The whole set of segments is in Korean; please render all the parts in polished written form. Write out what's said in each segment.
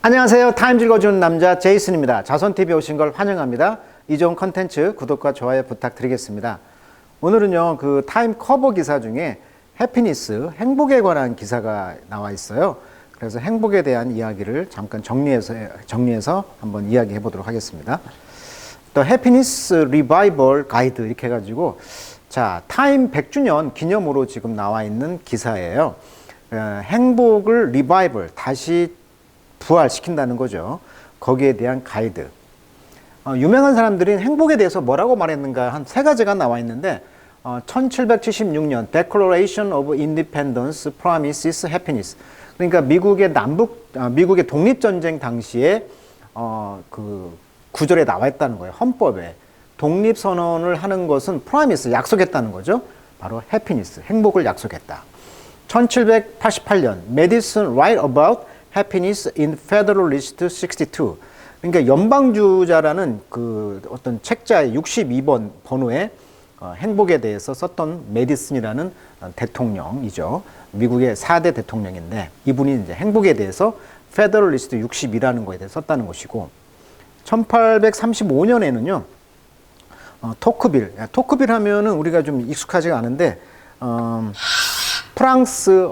안녕하세요. 타임즈 읽어주는 남자 제이슨입니다. 자손TV에 오신 걸 환영합니다. 이 좋은 컨텐츠 구독과 좋아요 부탁드리겠습니다. 오늘은요, 그 타임 커버 기사 중에 해피니스, 행복에 관한 기사가 나와 있어요. 그래서 행복에 대한 이야기를 잠깐 정리해서 한번 이야기해 보도록 하겠습니다. 또 해피니스 리바이벌 가이드 이렇게 해가지고, 자, 타임 100주년 기념으로 지금 나와 있는 기사예요. 행복을 리바이벌, 다시 부활시킨다는 거죠. 거기에 대한 가이드. 유명한 사람들이 행복에 대해서 뭐라고 말했는가 한 세 가지가 나와 있는데, 1776년 Declaration of Independence Promises Happiness. 그러니까 미국의 독립전쟁 당시에 그 구절에 나와 있다는 거예요. 헌법에 독립선언을 하는 것은 promise, 약속했다는 거죠. 바로 happiness, 행복을 약속했다. 1788년 Madison Write About Happiness in Federalist 62. 그러니까 연방주자라는 그 어떤 책자의 62번 번호에 행복에 대해서 썼던 메디슨이라는 대통령이죠. 미국의 4대 대통령인데 이분이 이제 행복에 대해서 페더럴리스트 62라는 거에 대해서 썼다는 것이고, 1835년에는요 토크빌 하면은 우리가 좀 익숙하지가 않은데 프랑스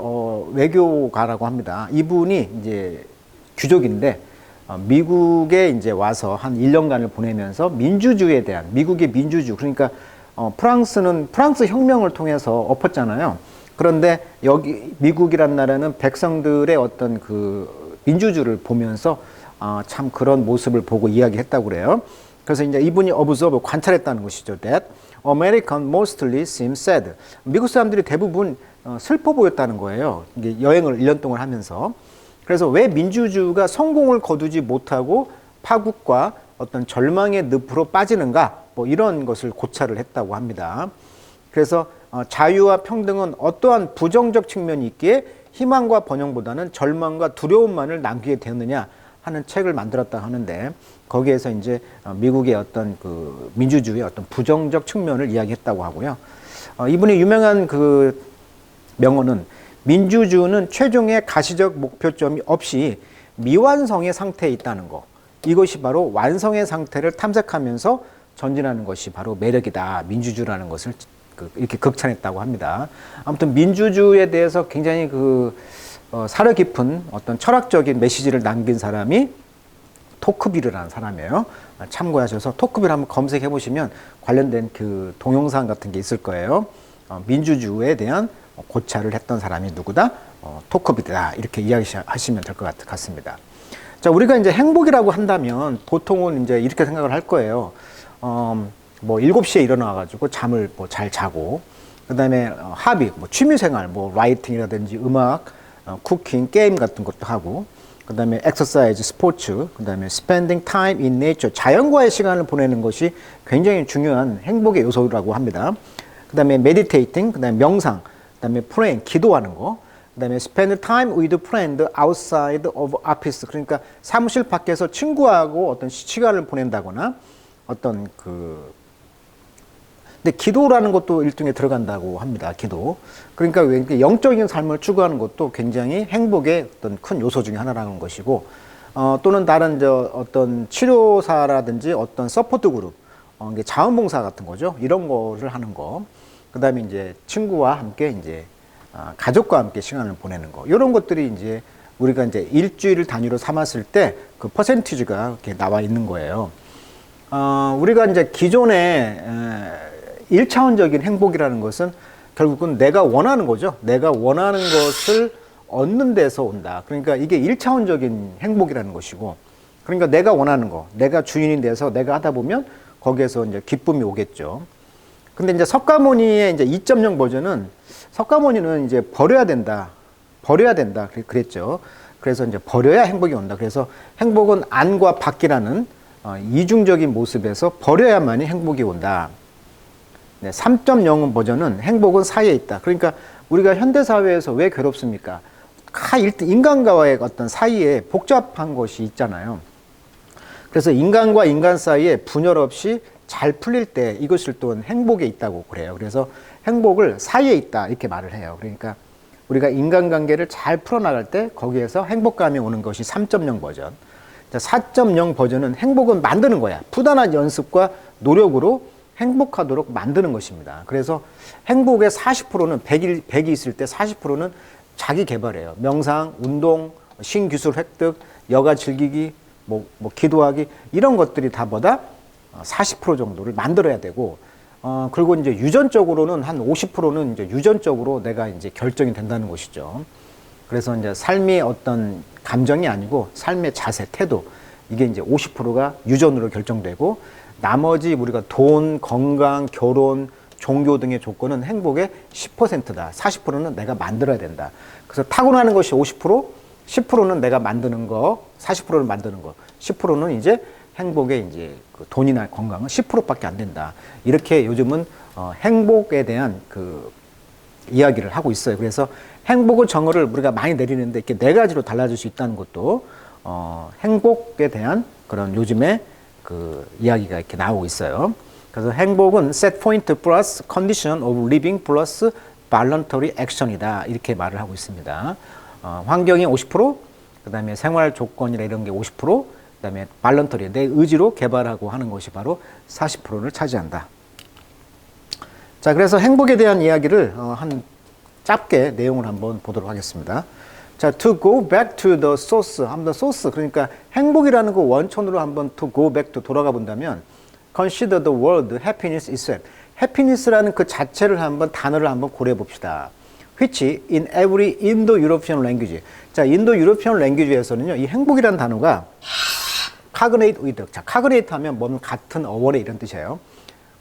외교가라고 합니다. 이분이 이제 귀족인데 미국에 이제 와서 한 1년간을 보내면서 민주주의에 대한, 미국의 민주주의, 그러니까 프랑스는 프랑스 혁명을 통해서 엎었잖아요. 그런데 여기 미국이란 나라는 백성들의 어떤 그 민주주의를 보면서 참 그런 모습을 보고 이야기했다고 그래요. 그래서 이제 이분이 observe, 관찰했다는 것이죠. That American mostly seem sad. 미국 사람들이 대부분 슬퍼 보였다는 거예요. 이게 여행을 1년 동안 하면서. 그래서 왜 민주주의가 성공을 거두지 못하고 파국과 어떤 절망의 늪으로 빠지는가, 뭐 이런 것을 고찰을 했다고 합니다. 그래서 자유와 평등은 어떠한 부정적 측면이 있기에 희망과 번영보다는 절망과 두려움만을 남기게 되었느냐 하는 책을 만들었다 하는데, 거기에서 이제 미국의 어떤 그 민주주의의 어떤 부정적 측면을 이야기했다고 하고요. 이분이 유명한 그 명언은 민주주의는 최종의 가시적 목표점이 없이 미완성의 상태에 있다는 거. 이것이 바로 완성의 상태를 탐색하면서 전진하는 것이 바로 매력이다. 민주주의라는 것을 이렇게 극찬했다고 합니다. 아무튼 민주주의에 대해서 굉장히 사려 깊은 어떤 철학적인 메시지를 남긴 사람이 토크빌이라는 사람이에요. 참고하셔서 토크빌 한번 검색해 보시면 관련된 그 동영상 같은 게 있을 거예요. 민주주의에 대한 고찰을 했던 사람이 누구다? 토크빌이다. 이렇게 이야기하시면 될 것 같습니다. 자, 우리가 이제 행복이라고 한다면 보통은 이제 이렇게 생각을 할 거예요. 뭐 7시에 일어나가지고 잠을 뭐 잘 자고, 그 다음에 하비, 뭐 취미생활, 뭐 라이팅이라든지 음악, 쿠킹, 게임 같은 것도 하고, 그 다음에 엑서사이즈, 스포츠, 그 다음에 spending time in nature, 자연과의 시간을 보내는 것이 굉장히 중요한 행복의 요소라고 합니다. 그 다음에 meditating, 그 다음에 명상, 그 다음에 praying, 기도하는 거, 그 다음에 spend time with friend outside of office, 그러니까 사무실 밖에서 친구하고 어떤 시간을 보낸다거나 어떤 근데 기도라는 것도 일종에 들어간다고 합니다. 기도. 그러니까 영적인 삶을 추구하는 것도 굉장히 행복의 어떤 큰 요소 중에 하나라는 것이고, 또는 다른 어떤 치료사라든지 어떤 서포트 그룹, 자원봉사 같은 거죠. 이런 거를 하는 거. 그 다음에 이제 친구와 함께 이제 가족과 함께 시간을 보내는 거. 이런 것들이 이제 우리가 이제 일주일을 단위로 삼았을 때 그 퍼센티지가 이렇게 나와 있는 거예요. 우리가 이제 기존에 1차원적인 행복이라는 것은 결국은 내가 원하는 거죠. 내가 원하는 것을 얻는 데서 온다. 그러니까 이게 1차원적인 행복이라는 것이고, 그러니까 내가 원하는 거, 내가 주인이 돼서 내가 하다 보면 거기에서 이제 기쁨이 오겠죠. 근데 이제 석가모니의 이제 2.0 버전은, 석가모니는 이제 버려야 된다. 그랬죠. 그래서 이제 버려야 행복이 온다. 그래서 행복은 안과 밖이라는 이중적인 모습에서 버려야만이 행복이 온다. 네, 3.0 버전은 행복은 사이에 있다. 그러니까 우리가 현대사회에서 왜 괴롭습니까? 인간과의 어떤 사이에 복잡한 것이 있잖아요. 그래서 인간과 인간 사이에 분열 없이 잘 풀릴 때 이것을 또 행복에 있다고 그래요. 그래서 행복을 사이에 있다 이렇게 말을 해요. 그러니까 우리가 인간관계를 잘 풀어나갈 때 거기에서 행복감이 오는 것이 3.0 버전. 4.0 버전은 행복은 만드는 거야. 부단한 연습과 노력으로 행복하도록 만드는 것입니다. 그래서 행복의 40%는 100이 있을 때 40%는 자기 개발이에요. 명상, 운동, 신기술 획득, 여가 즐기기, 기도하기 이런 것들이 다 뭐다? 40% 정도를 만들어야 되고 그리고 이제 유전적으로는 한 50%는 이제 유전적으로 내가 이제 결정이 된다는 것이죠. 그래서 이제 삶의 어떤 감정이 아니고 삶의 자세, 태도 이게 이제 50%가 유전으로 결정되고 나머지 우리가 돈, 건강, 결혼, 종교 등의 조건은 행복의 10%다. 40%는 내가 만들어야 된다. 그래서 타고나는 것이 50%, 10%는 내가 만드는 거, 40%를 만드는 거, 10%는 이제 행복의 이제 그 돈이나 건강은 10%밖에 안 된다. 이렇게 요즘은 행복에 대한 그 이야기를 하고 있어요. 그래서 행복의 정의를 우리가 많이 내리는데 이렇게 네 가지로 달라질 수 있다는 것도 행복에 대한 그런 요즘에 그 이야기가 이렇게 나오고 있어요. 그래서 행복은 set point plus condition of living plus voluntary action이다. 이렇게 말을 하고 있습니다. 환경이 50%, 그 다음에 생활 조건이나 이런 게 50%, 그 다음에 voluntary, 내 의지로 개발하고 하는 것이 바로 40%를 차지한다. 자, 그래서 행복에 대한 이야기를 한 짧게 내용을 한번 보도록 하겠습니다. 자, to go back to the source, 한번 source, 그러니까 행복이라는 그 원천으로 한번 to go back to 돌아가 본다면 consider the word happiness itself. happiness라는 그 자체를 한번 단어를 한번 고려해 봅시다. which in every Indo-European language. 자, 인도-유로피언 랭귀지에서는요, 이 행복이라는 단어가 cognate with. 자, cognate 하면 뭔 같은 어원의 이런 뜻이에요.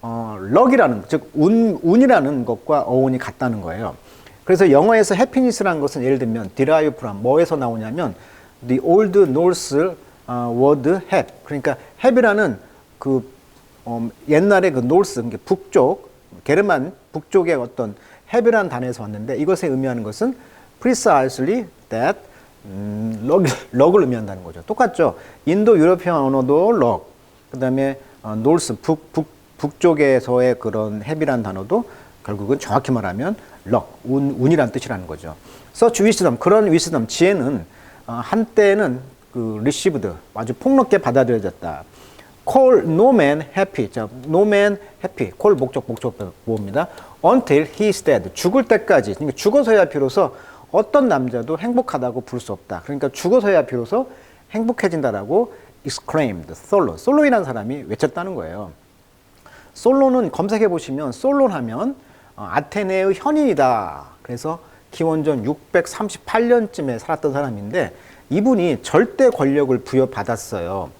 luck이라는, 즉 운이라는 것과 어원이 같다는 거예요. 그래서 영어에서 happiness라는 것은 예를 들면 derive from 뭐에서 나오냐면 the old Norse word have. 그러니까 have이라는 그 옛날에 그 노르스, 북쪽, 게르만 북쪽의 어떤 have이라는 단어에서 왔는데 이것에 의미하는 것은 precisely that 럭을 의미한다는 거죠. 똑같죠. 인도 유로피언 언어도 럭, 그 다음에 노르스 북쪽에서의 그런 have이라는 단어도 결국은 정확히 말하면 럭, 운이란 뜻이라는 거죠. such wisdom, 그런 wisdom, 지혜는 한때는 그 received, 아주 폭넓게 받아들여졌다. call no man happy. 자, no man happy. call 목적 보호입니다. until he is dead. 죽을 때까지. 그러니까 죽어서야 비로소 어떤 남자도 행복하다고 부를 수 없다. 그러니까 죽어서야 비로소 행복해진다라고 exclaimed. 솔로이라는 사람이 외쳤다는 거예요. 솔로는 검색해 보시면 솔론 하면 아테네의 현인이다. 그래서 기원전 638년쯤에 살았던 사람인데 이분이 절대 권력을 부여받았어요.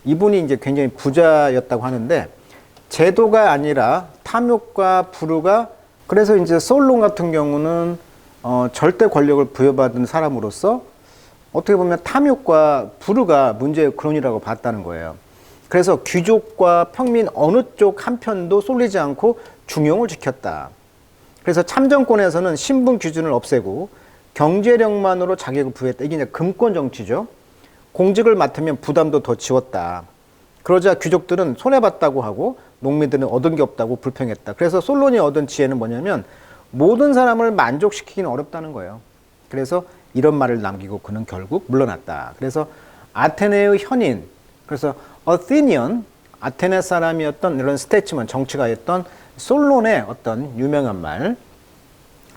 이분이 이제 굉장히 부자였다고 하는데 제도가 아니라 탐욕과 불우가, 그래서 이제 솔론 같은 경우는 절대 권력을 부여받은 사람으로서 어떻게 보면 탐욕과 불우가 문제의 근원이라고 봤다는 거예요. 그래서 귀족과 평민 어느 쪽 한편도 쏠리지 않고 중용을 지켰다. 그래서 참정권에서는 신분 기준을 없애고 경제력만으로 자격을 부여했다. 이게 이제 금권 정치죠. 공직을 맡으면 부담도 더 지웠다. 그러자 귀족들은 손해봤다고 하고 농민들은 얻은 게 없다고 불평했다. 그래서 솔론이 얻은 지혜는 뭐냐면 모든 사람을 만족시키기는 어렵다는 거예요. 그래서 이런 말을 남기고 그는 결국 물러났다. 그래서 아테네의 현인, 그래서 어테니언, 아테네 사람이었던 이런 스테이츠먼, 정치가였던 솔론의 어떤 유명한 말,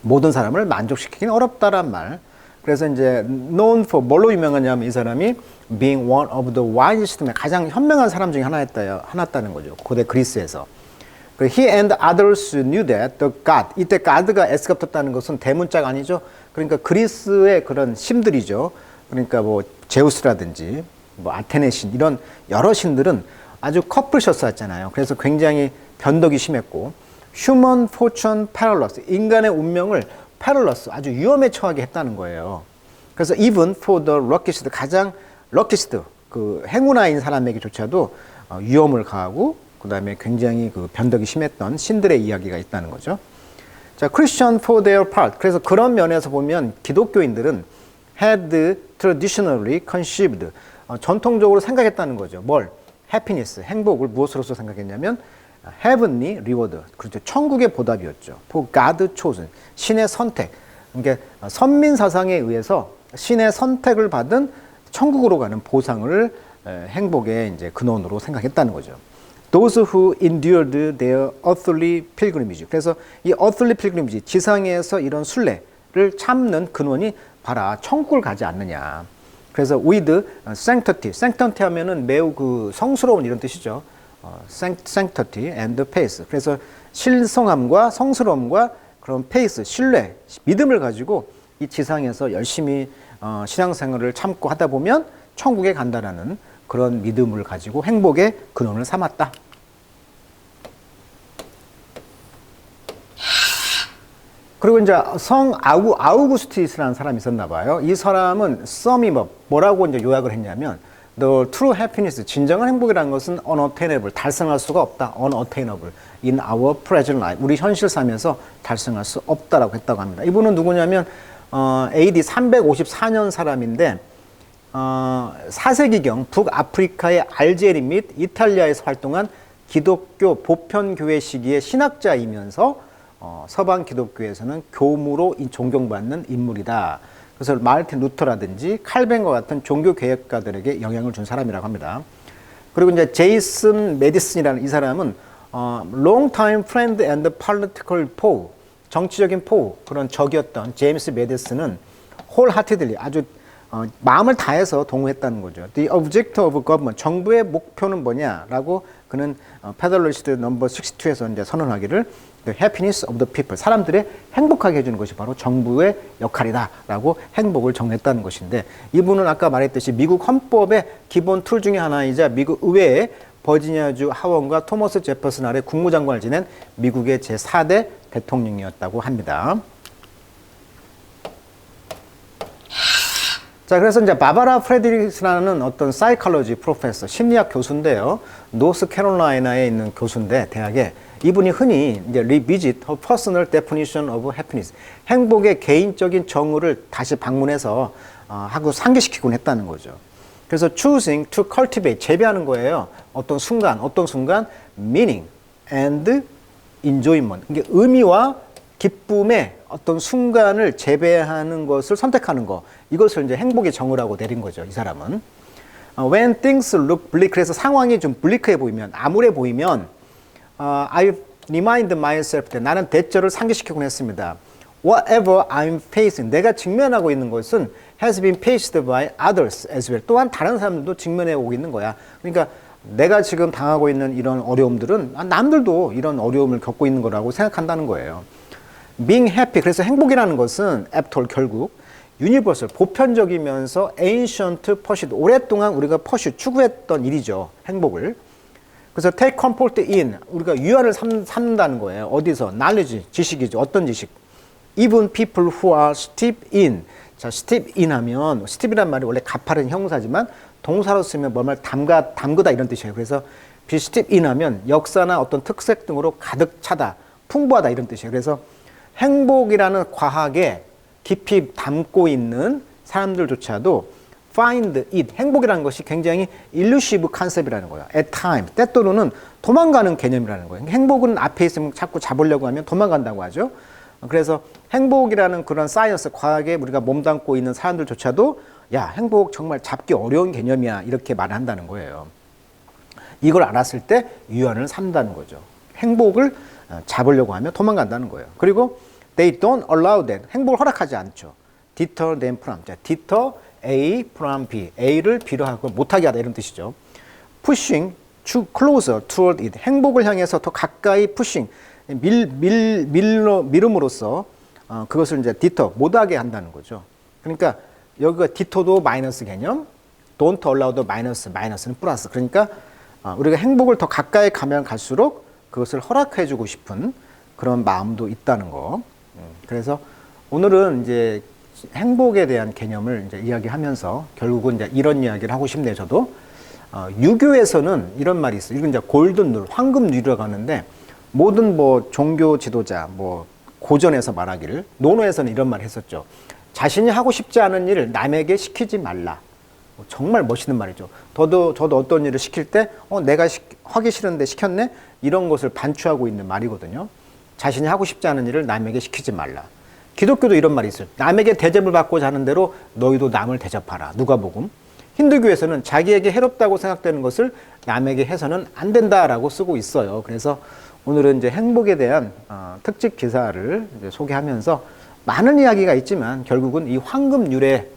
모든 사람을 만족시키기는 어렵다란 말. 그래서 이제 known for 뭘로 유명하냐면 이 사람이 being one of the wisest, 가장 현명한 사람 중에 하나였다는 거죠. 고대 그리스에서. He and others knew that the god, 이때 god가 S가 붙었다는 것은 대문자가 아니죠. 그러니까 그리스의 그런 신들이죠. 그러니까 뭐 제우스라든지 뭐 아테네 신, 이런 여러 신들은 아주 커플셨었잖아요. 그래서 굉장히 변덕이 심했고 human fortune perilous, 인간의 운명을 perilous, 아주 위험에 처하게 했다는 거예요. 그래서 even for the luckiest, 가장 luckiest, 그 행운아인 사람에게조차도 위험을 가하고 그 다음에 굉장히 그 변덕이 심했던 신들의 이야기가 있다는 거죠. 자, Christian for their part. 그래서 그런 면에서 보면 기독교인들은 had traditionally conceived, 전통적으로 생각했다는 거죠. 뭘? happiness, 행복을 무엇으로서 생각했냐면 heavenly reward, 그렇죠. 천국의 보답이었죠. for God chosen, 신의 선택. 그러니까 선민 사상에 의해서 신의 선택을 받은 천국으로 가는 보상을 행복의 이제 근원으로 생각했다는 거죠. Those who endured their earthly pilgrimage. 그래서 이 earthly pilgrimage, 지상에서 이런 순례를 참는 근원이 봐라, 천국을 가지 않느냐. 그래서 with sanctity, sanctity 하면은 매우 그 성스러운 이런 뜻이죠. sanctity and faith. 그래서 신성함과 성스러움과 그런 페이스, 신뢰, 믿음을 가지고 이 지상에서 열심히 신앙생활을 참고 하다 보면 천국에 간다라는 그런 믿음을 가지고 행복의 근원을 삼았다. 그리고 이제 성 아우구스티스라는 사람이 있었나 봐요. 이 사람은 sum 뭐라고 이제 요약을 했냐면 the true happiness, 진정한 행복이라는 것은 unattainable, 달성할 수가 없다. unattainable in our present life, 우리 현실 삶에서 달성할 수 없다라고 했다고 합니다. 이분은 누구냐면 AD 354년 사람인데 4세기경 북아프리카의 알제리 및 이탈리아에서 활동한 기독교 보편교회 시기의 신학자이면서 서방 기독교에서는 교무로 존경받는 인물이다. 그래서 마르틴 루터라든지 칼벤과 같은 종교 개혁가들에게 영향을 준 사람이라고 합니다. 그리고 이제 제이슨 메디슨이라는 이 사람은 long time friend and political foe, 정치적인 포, 그런 적이었던 제임스 메디슨은 wholeheartedly, 아주 마음을 다해서 동의했다는 거죠. The object of government, 정부의 목표는 뭐냐라고 그는 페더럴리스트 넘버 62에서 이제 선언하기를 the happiness of the people, 사람들의 행복하게 해주는 것이 바로 정부의 역할이다라고 행복을 정했다는 것인데, 이분은 아까 말했듯이 미국 헌법의 기본 툴 중에 하나이자 미국 의회의 버지니아주 하원과 토머스 제퍼슨 아래 국무장관을 지낸 미국의 제4대 대통령이었다고 합니다. 자, 그래서 이제 바바라 프레드릭스라는 어떤 사이콜로지 프로페서, 심리학 교수인데요. 노스캐롤라이나에 있는 교수인데, 대학에. 이분이 흔히 이제 revisit her personal definition of happiness, 행복의 개인적인 정의를 다시 방문해서 하고 상기시키곤 했다는 거죠. 그래서 choosing to cultivate, 재배하는 거예요. 어떤 순간 meaning and enjoyment, 이게 의미와 기쁨의 어떤 순간을 재배하는 것을 선택하는 거, 이것을 이제 행복의 정의라고 내린 거죠, 이 사람은. When things look bleak, 그래서 상황이 좀 블리크해 보이면, 암울해 보이면 I remind myself, 나는 대처를 상기시키곤 했습니다. Whatever I'm facing, 내가 직면하고 있는 것은 has been faced by others as well. 또한 다른 사람들도 직면해 오고 있는 거야. 그러니까 내가 지금 당하고 있는 이런 어려움들은 남들도 이런 어려움을 겪고 있는 거라고 생각한다는 거예요. Being happy, 그래서 행복이라는 것은 after all, 결국 universal, 보편적이면서 ancient pursuit, 오랫동안 우리가 pursuit, 추구했던 일이죠, 행복을. 그래서 take comfort in, 우리가 유안을 삼는다는 거예요. 어디서? knowledge, 지식이죠. 어떤 지식? Even people who are steep in. 자, steep in 하면, steep이란 말이 원래 가파른 형사지만 동사로 쓰면 뭐말 담그다 이런 뜻이에요. 그래서 be steep in 하면 역사나 어떤 특색 등으로 가득 차다, 풍부하다 이런 뜻이에요. 그래서 행복이라는 과학에 깊이 담고 있는 사람들조차도 find it, 행복이라는 것이 굉장히 illusive 컨셉이라는 거예요. at time, 때때로는 도망가는 개념이라는 거예요. 행복은 앞에 있으면 자꾸 잡으려고 하면 도망간다고 하죠. 그래서 행복이라는 그런 사이언스, 과학에 우리가 몸담고 있는 사람들조차도 야, 행복 정말 잡기 어려운 개념이야, 이렇게 말을 한다는 거예요. 이걸 알았을 때 유언을 삼다는 거죠. 행복을 잡으려고 하면 도망간다는 거예요. 그리고 they don't allow that, 행복을 허락하지 않죠. deter them from, deter A from B, A를 B로 하고 못하게 하다 이런 뜻이죠. pushing to closer toward it, 행복을 향해서 더 가까이 pushing, 밀음으로써 그것을 이제 deter, 못하게 한다는 거죠. 그러니까 여기가 deter도 마이너스 개념, don't allow도 마이너스, 마이너스는 플러스. 그러니까 우리가 행복을 더 가까이 가면 갈수록 그것을 허락해주고 싶은 그런 마음도 있다는 거. 그래서 오늘은 이제 행복에 대한 개념을 이제 이야기하면서 결국은 이제 이런 이야기를 하고 싶네요, 저도. 유교에서는 이런 말이 있어요. 이건 이제 골든 룰, 황금 룰이라고 하는데, 모든 뭐 종교 지도자, 뭐 고전에서 말하기를, 논어에서는 이런 말을 했었죠. 자신이 하고 싶지 않은 일을 남에게 시키지 말라. 정말 멋있는 말이죠. 저도 어떤 일을 시킬 때, 내가 하기 싫은데 시켰네? 이런 것을 반추하고 있는 말이거든요. 자신이 하고 싶지 않은 일을 남에게 시키지 말라. 기독교도 이런 말이 있어요. 남에게 대접을 받고자 하는 대로 너희도 남을 대접하라. 누가복음. 힌두교에서는 자기에게 해롭다고 생각되는 것을 남에게 해서는 안 된다라고 쓰고 있어요. 그래서 오늘은 이제 행복에 대한 특집 기사를 이제 소개하면서 많은 이야기가 있지만 결국은 이 황금률에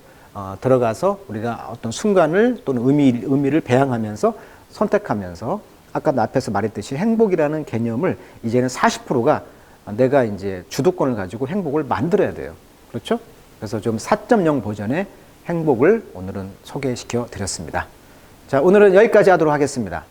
들어가서 우리가 어떤 순간을 또는 의미를 배양하면서 선택하면서 아까 앞에서 말했듯이 행복이라는 개념을 이제는 40%가 내가 이제 주도권을 가지고 행복을 만들어야 돼요. 그렇죠? 그래서 좀 4.0 버전의 행복을 오늘은 소개시켜 드렸습니다. 자, 오늘은 여기까지 하도록 하겠습니다.